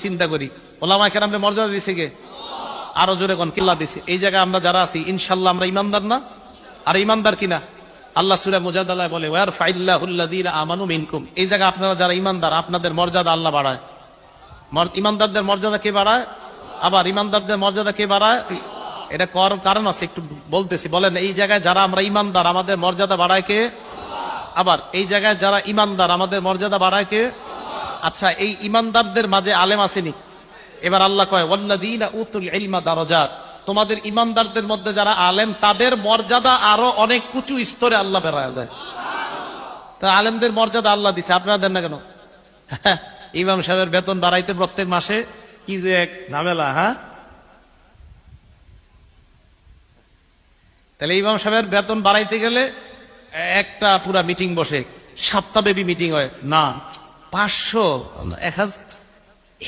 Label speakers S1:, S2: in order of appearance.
S1: চিন্তা করি ওলামায়ে কেরামরে মর্যাদা দিছে কে? আরো জোরে কোন কিল্লা দিছে। এই জায়গায় আমরা যারা আছি ইনশাআল্লাহ আমরা ইমানদার না? আর ইমানদার কিনা? আল্লাহ সূরা মুজাদালায় বলে ওয়ারফাইল্লাহুল্লাযীনা আমানু মিনকুম। এই জায়গায় আপনারা যারা ইমানদার আপনাদের মর্যাদা আল্লাহ বাড়ায়। ইমানদারদের মর্যাদা কে বাড়ায়? আবার ইমানদারদের মর্যাদা কে বাড়ায়? এটা কারণ আছে, একটু বলতেছি। বলেন এই জায়গায় যারা আমরা ইমানদার আমাদের মর্যাদা বাড়ায় কে? আবার এই জায়গায় যারা ইমানদার আমাদের মর্যাদা বাড়ায় কে? আচ্ছা, এই ইমানদারদের মাঝে আলেম আসেনি? এবার আল্লাহ কয় ওয়াল্লাযীনা উতুল ইলমা দারাজাত। তোমাদের ইমানদারদের মধ্যে যারা আলেম তাদের মর্যাদা আরো অনেক উঁচু স্তরে আল্লাহ বেড়ায় দেয়। তা আলেমদের মর্যাদা আল্লাহ দিছে, আপনারা দেন না কেন? ইমাম সাহেবের বেতন বাড়াইতে প্রত্যেক মাসে কি যে এক ঝামেলা। তাহলে ইমাম সাহেবের বেতন বাড়াইতে গেলে একটা পুরা মিটিং বসে, সপ্তাহব্যাপী মিটিং হয় না, 500 1000